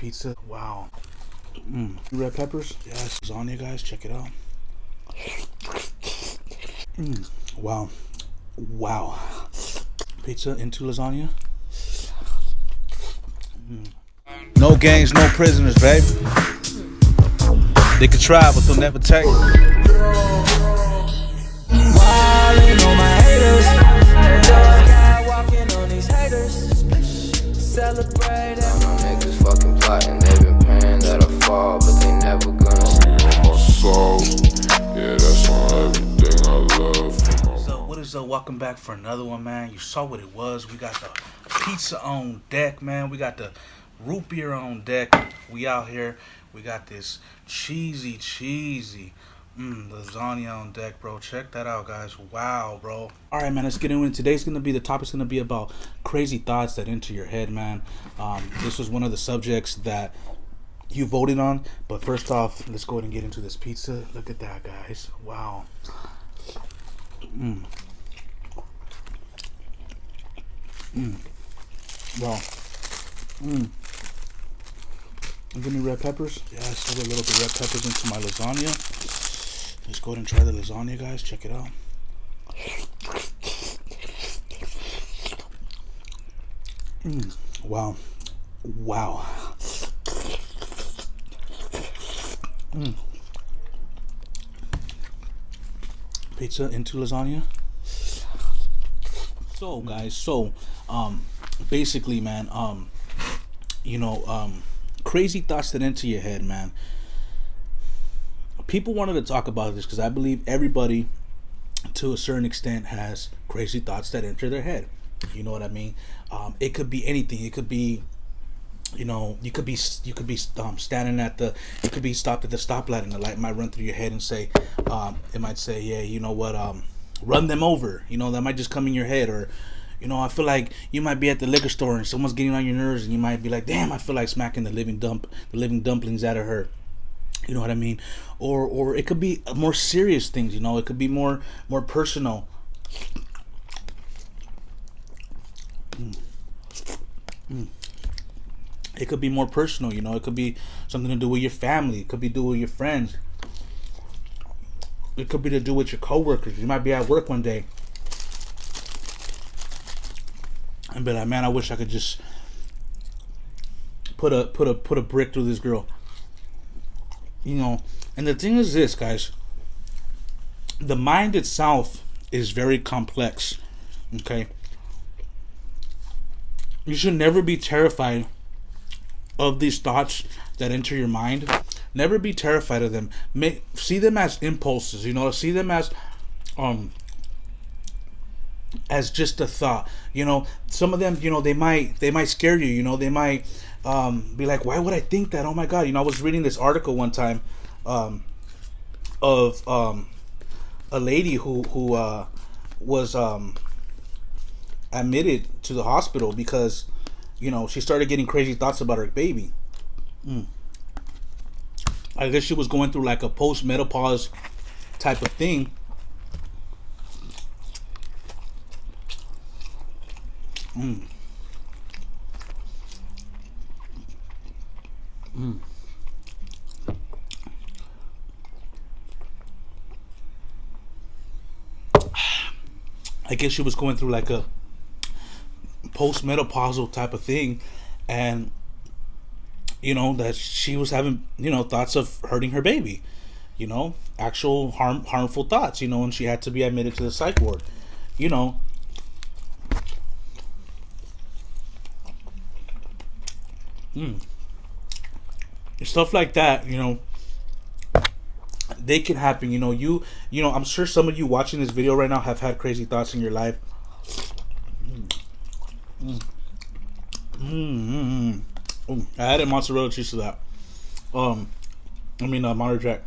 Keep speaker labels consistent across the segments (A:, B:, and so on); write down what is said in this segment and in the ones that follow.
A: pizza. Wow. Red peppers. Yes. Lasagna, guys. Check it out. Wow. Wow. Pizza into lasagna.
B: No gangs, no prisoners, baby. They can try, but they'll never take.
C: Wildin' on my haters. Walking on these haters. Celebrate.
D: My niggas fucking plotting. They been praying that I fall, but they never gonna see
E: my soul. Yeah, that's on everything I love.
A: So what is up? Welcome back for another one, man. You saw what it was. We got the pizza on deck, man. We got the root beer on deck. We out here. We got this cheesy lasagna on deck, bro. Check that out, guys. Wow, bro. All right, man, let's get into it. Today's gonna be, the topic's gonna be about crazy thoughts that enter your head, man. This was one of the subjects that you voted on, but first off, let's go ahead and get into this pizza. Look at that, guys. Wow. Wow. Give me red peppers. Yes, I'll put a little bit of red peppers into my lasagna. Let's go ahead and try the lasagna, guys. Check it out. Wow. Wow. Pizza into lasagna. So, guys, basically, man, crazy thoughts that enter your head, man. People wanted to talk about this because I believe everybody, to a certain extent, has crazy thoughts that enter their head. You know what I mean? It could be anything. It could be, you could be standing at the, you could be stopped at the stoplight and the light might run through your head and say, it might say, yeah, you know what, run them over. That might just come in your head. Or, I feel like you might be at the liquor store and someone's getting on your nerves and you might be like, damn, I feel like smacking the living dumplings out of her. You know what I mean? Or it could be more serious things. It could be more personal. It could be more personal. It could be something to do with your family. It could be to do with your friends. It could be to do with your coworkers. You might be at work one day and be like, man, I wish I could just put a brick through this girl. And the thing is this, guys. The mind itself is very complex. Okay? You should never be terrified of these thoughts that enter your mind. Never be terrified of them. See them as impulses. See them as just a thought. Some of them, they might scare you. They might be like, why would I think that? Oh my God. I was reading this article one time of a lady who was admitted to the hospital because she started getting crazy thoughts about her baby. I guess she was going through like a post-menopause type of thing. I guess she was going through like a post-menopausal type of thing, and that she was having thoughts of hurting her baby, actual harmful thoughts, and she had to be admitted to the psych ward. Stuff like that, they can happen. I'm sure some of you watching this video right now have had crazy thoughts in your life. I added mozzarella cheese to that. Monterey Jack.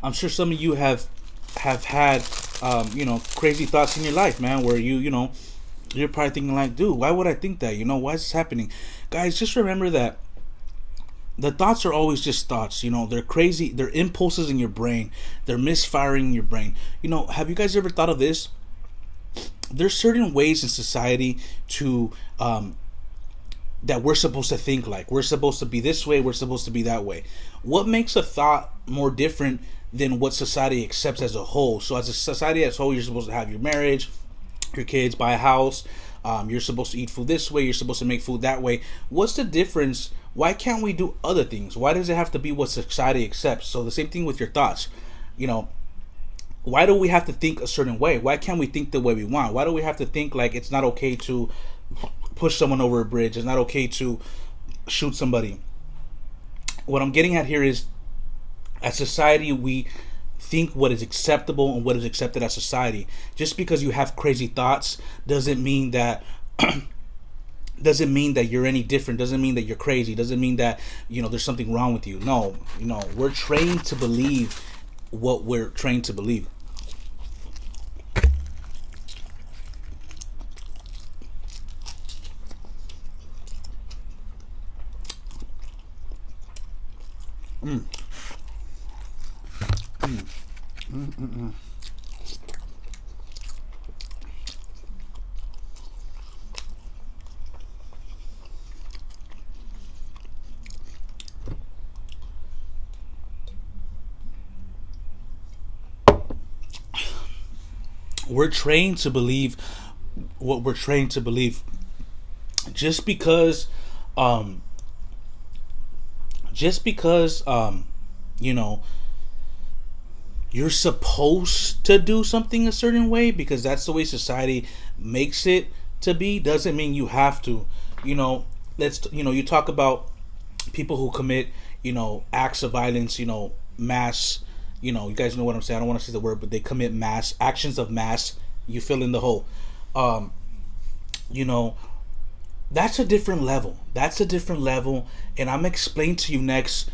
A: I'm sure some of you have had crazy thoughts in your life, man, where you're probably thinking like, dude, why would I think that? Why is this happening? Guys, just remember that the thoughts are always just thoughts. They're crazy. They're impulses in your brain. They're misfiring in your brain. Have you guys ever thought of this? There's certain ways in society to that we're supposed to think like. We're supposed to be this way, we're supposed to be that way. What makes a thought more different than what society accepts as a whole? So as a society as a whole, you're supposed to have your marriage, your kids, buy a house, you're supposed to eat food this way, you're supposed to make food that way. What's the difference? Why can't we do other things? Why does it have to be what society accepts? So the same thing with your thoughts. Why do we have to think a certain way? Why can't we think the way we want? Why do we have to think like it's not okay to push someone over a bridge? It's not okay to shoot somebody. What I'm getting at here is, as society, we think what is acceptable and what is accepted as society. Just because you have crazy thoughts doesn't mean that you're any different. Doesn't mean that you're crazy. Doesn't mean that there's something wrong with you. No, we're trained to believe what we're trained to believe. We're trained to believe what we're trained to believe. Just because you're supposed to do something a certain way because that's the way society makes it to be, doesn't mean you have to. You talk about people who commit acts of violence, mass, you guys know what I'm saying. I don't want to say the word, but they commit mass actions of mass. You fill in the hole. That's a different level. And I'm gonna explain to you next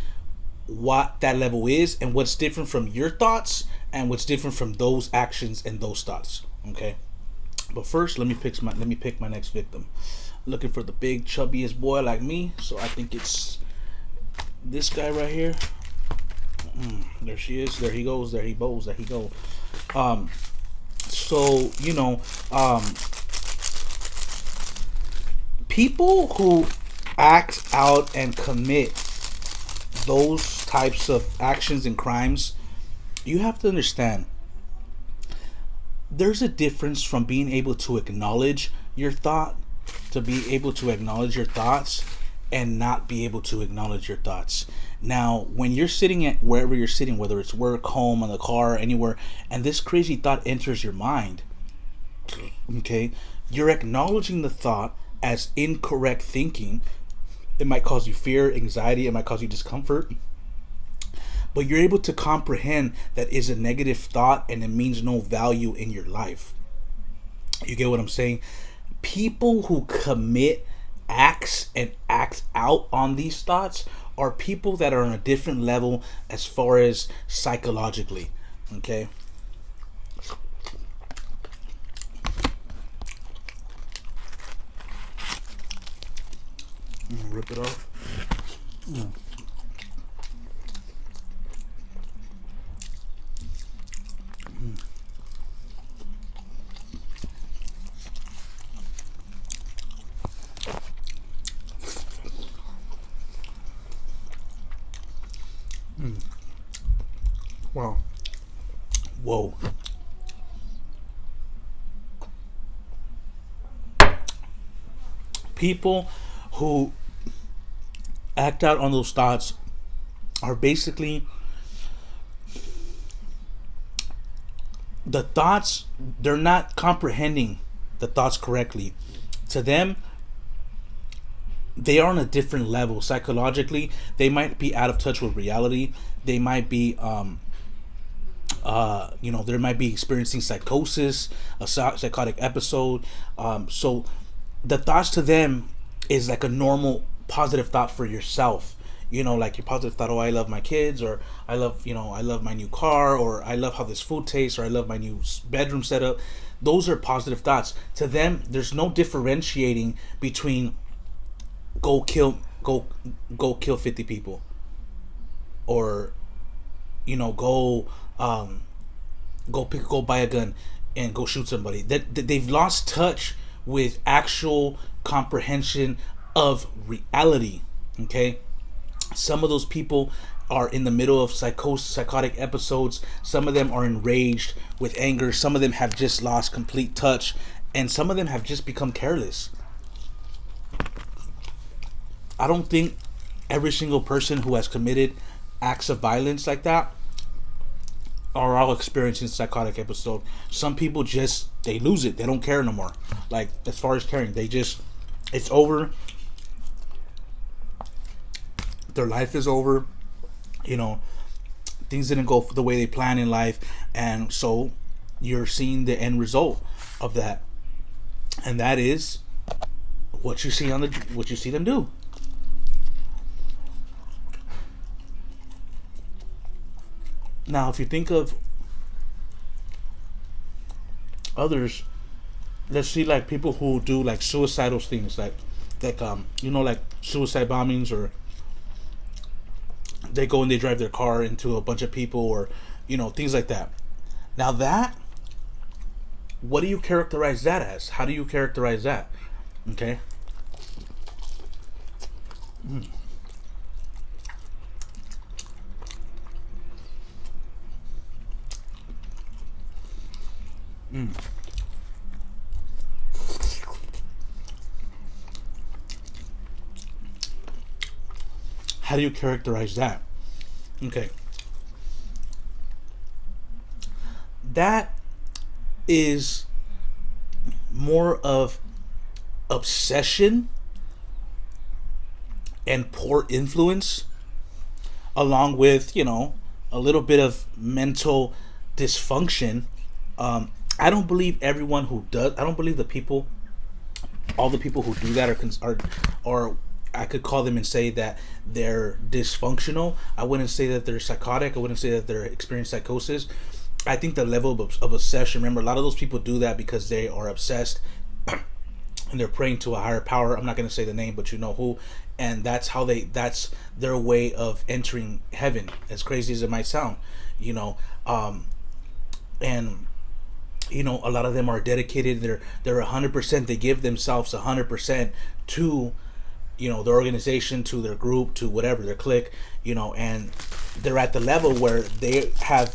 A: what that level is and what's different from your thoughts and what's different from those actions and those thoughts. Okay. But first, let me pick my next victim. Looking for the big chubbiest boy like me, so I think it's this guy right here. There she is. There he goes. There he goes. There he goes. People who act out and commit those types of actions and crimes, you have to understand there's a difference from being able to acknowledge your thought to be able to acknowledge your thoughts and not be able to acknowledge your thoughts. Now, when you're sitting at wherever you're sitting, whether it's work, home, on the car, anywhere, and this crazy thought enters your mind, okay, you're acknowledging the thought as incorrect thinking. It might cause you fear, anxiety, it might cause you discomfort, but you're able to comprehend that is a negative thought and it means no value in your life. You get what I'm saying? People who commit acts and act out on these thoughts are people that are on a different level as far as psychologically. Okay. Rip it off. Wow. Whoa. People who act out on those thoughts are basically the thoughts, they're not comprehending the thoughts correctly. To them, they are on a different level psychologically. They might be out of touch with reality. They might be they might be experiencing psychosis, a psychotic episode. So the thoughts to them is like a normal positive thought for yourself. Like your positive thought, oh, I love my kids, or I love my new car, or I love how this food tastes, or I love my new bedroom setup. Those are positive thoughts. To them, there's no differentiating between go kill 50 people, or go buy a gun and go shoot somebody. That they've lost touch with actual comprehension of reality. Okay, some of those people are in the middle of psychotic episodes. Some of them are enraged with anger. Some of them have just lost complete touch, and some of them have just become careless. I don't think every single person who has committed acts of violence like that are all experiencing psychotic episode. Some people just, they lose it. They don't care no more. Like, as far as caring, they just, it's over. Their life is over. You know, things didn't go the way they planned in life, and so you're seeing the end result of that, and that is what you see what you see them do. Now, if you think of others, let's see, like people who do like suicidal things, like like suicide bombings, or they go and they drive their car into a bunch of people, or things like that. Now that, what do you characterize that as? How do you characterize that? Okay. Mm. Mm. How do you characterize that? Okay. That is more of obsession and poor influence, along with, a little bit of mental dysfunction. I don't believe everyone who does. I don't believe all the people who do that are. I could call them and say that they're dysfunctional. I wouldn't say that they're psychotic. I wouldn't say that they're experiencing psychosis. I think the level of obsession. Remember, a lot of those people do that because they are obsessed and they're praying to a higher power. I'm not going to say the name, but you know who. And that's their way of entering heaven. As crazy as it might sound, and a lot of them are dedicated. They're 100%. They give themselves 100% to, the organization, to their group, to whatever, their clique, and they're at the level where they have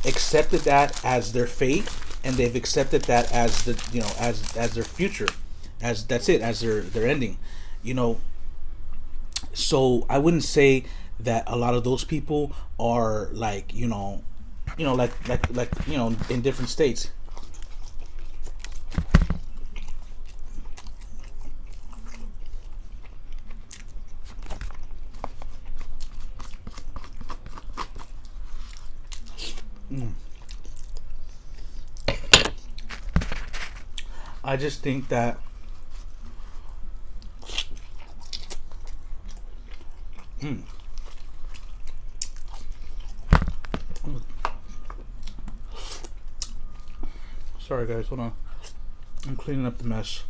A: accepted that as their fate, and they've accepted that as as their future, as that's it, as their ending, So I wouldn't say that a lot of those people are like, in different states. I just think that sorry guys, hold on. I'm cleaning up the mess,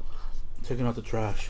A: taking out the trash.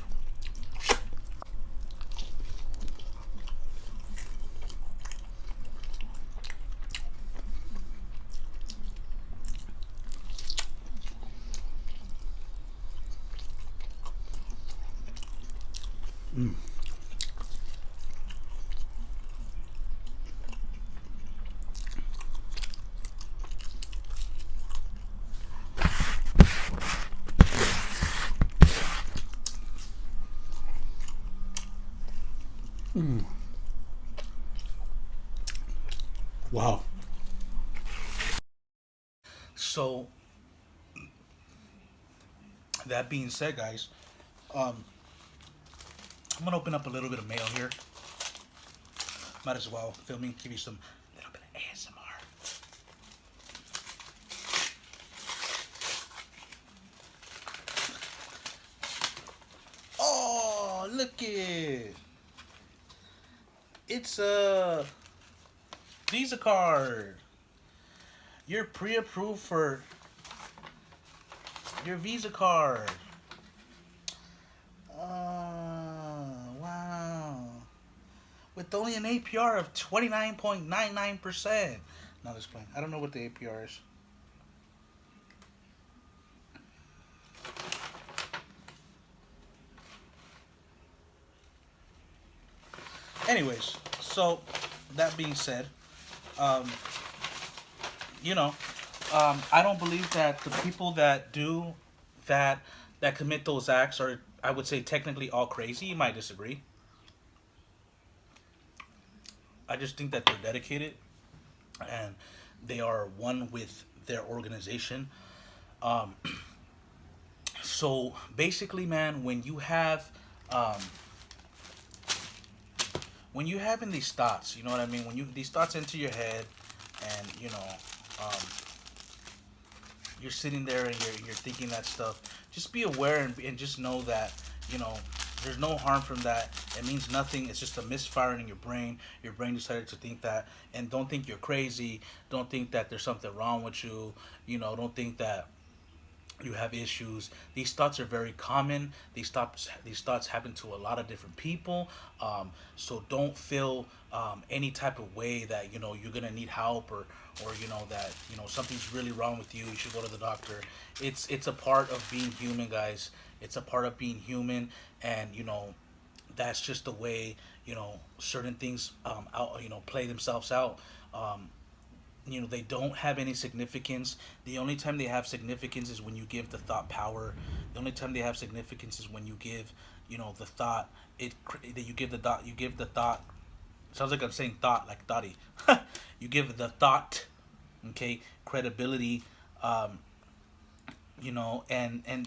A: Wow. So, that being said, guys, I'm gonna open up a little bit of mail here. Might as well film me, give you some little bit of ASMR. Oh, look it! It's a Visa card. You're pre-approved for your Visa card. Wow. With only an APR of 29.99%. No, just playing. I don't know what the APR is. Anyways, so that being said, um, you know, I don't believe that the people that do that that commit those acts are, I would say, technically all crazy. You might disagree. I just think that they're dedicated and they are one with their organization. Um, so basically, man, um, when you having these thoughts, you know what I mean. When you these thoughts enter your head, and um, you're sitting there and you're thinking that stuff. Just be aware and just know that you know there's no harm from that. It means nothing. It's just a misfiring in your brain. Your brain decided to think that, and don't think you're crazy. Don't think that there's something wrong with you. Don't think that you have issues. These thoughts are very common. These thoughts happen to a lot of different people. So don't feel any type of way that you're gonna need help, or that something's really wrong with you. You should go to the doctor. It's a part of being human, guys. It's a part of being human, and that's just the way certain things out play themselves out. They don't have any significance. The only time they have significance is when you give the thought power. The only time they have significance is when you give the thought that you give the thought. Sounds like I'm saying thought, like thoughty. You give the thought, okay, credibility. And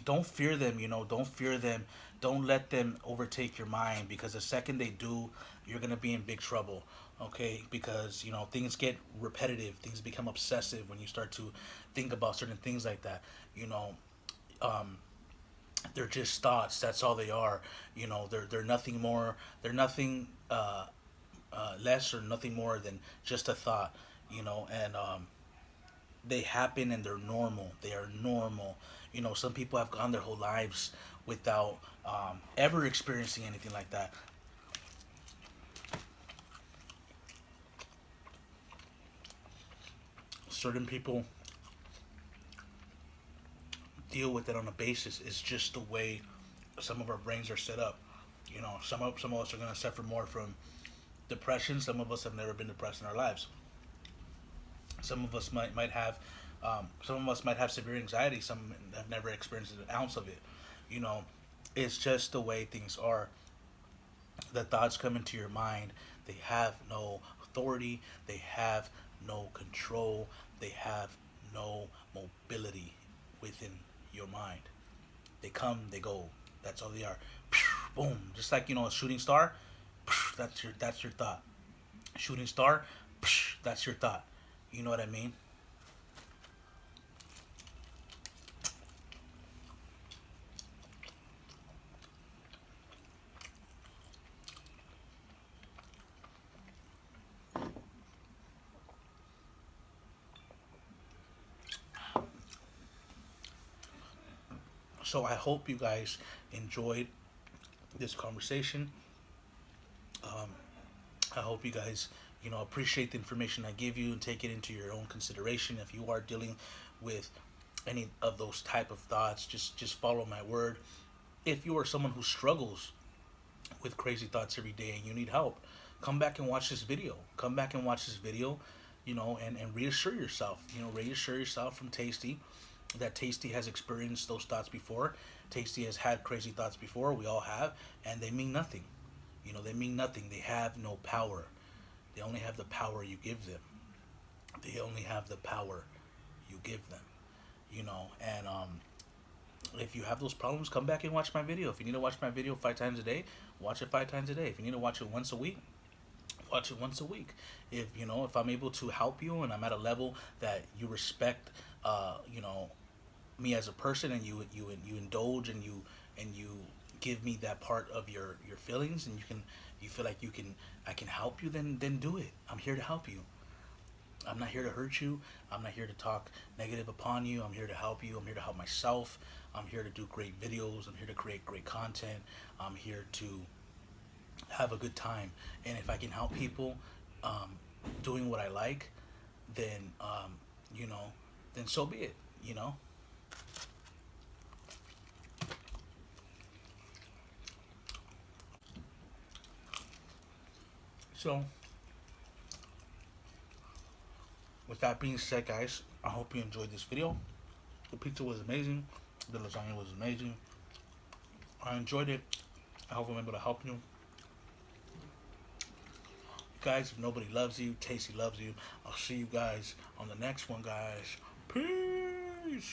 A: don't fear them. Don't fear them. Don't let them overtake your mind, because the second they do, you're gonna be in big trouble. Okay, because things get repetitive, things become obsessive when you start to think about certain things like that. You know, um, they're just thoughts. That's all they are. They're nothing more. They're nothing less or nothing more than just a thought. And they happen and they're normal. They are normal. Some people have gone their whole lives without ever experiencing anything like that. Certain people deal with it on a basis. It's just the way some of our brains are set up. Some of us are gonna suffer more from depression. Some of us have never been depressed in our lives. Some of us might have some of us might have severe anxiety. Some have never experienced an ounce of it. You know, it's just the way things are. The thoughts come into your mind. They have no authority. They have no control. They have no mobility within your mind. They come, they go. That's all they are. Boom. Just like a shooting star. That's your thought. Shooting star. That's your thought. You know what I mean? So I hope you guys enjoyed this conversation. Um, I hope you guys, appreciate the information I give you and take it into your own consideration. If you are dealing with any of those type of thoughts, just follow my word. If you are someone who struggles with crazy thoughts every day and you need help, come back and watch this video. Come back and watch this video, and reassure yourself. Reassure yourself from Tasty that Tasty has experienced those thoughts before. Tasty has had crazy thoughts before. We all have, and they mean nothing. They mean nothing. They have no power. They only have the power you give them. They only have the power you give them. And if you have those problems, come back and watch my video. If you need to watch my video 5 times a day, watch it 5 times a day. If you need to watch it once a week, watch it once a week. If I'm able to help you and I'm at a level that you respect, me as a person, and you indulge and you give me that part of your feelings, and you feel like I can help you, then do it. I'm here to help you. I'm not here to hurt you. I'm not here to talk negative upon you. I'm here to help you. I'm here to help myself. I'm here to do great videos. I'm here to create great content. I'm here to have a good time. And if I can help people doing what I like, then then so be it. So, with that being said, guys, I hope you enjoyed this video. The pizza was amazing. The lasagna was amazing. I enjoyed it. I hope I'm able to help you. Guys, if nobody loves you, Tasty loves you. I'll see you guys on the next one, guys. Peace.